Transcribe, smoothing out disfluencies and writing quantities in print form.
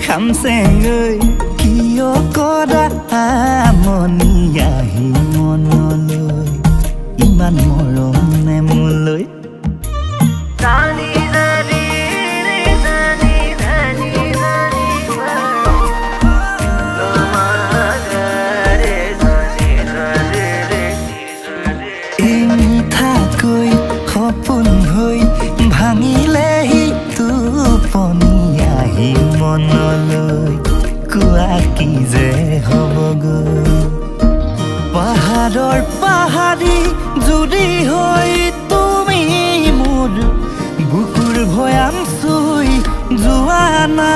Khăm xeng ơi kiyo koda moni ahi monoloi iman morom nem loi tani dani re dani dani dani tomare dani dani re ing tha koi khopun hoi bhangile hi tu poni ahi monoloi কুয়া কি যে হব গৈ পাহাড়ৰ পাহাৰী যদি হৈ তুমি মোৰ বুকুৰ ভয়াম চুই যোৱা না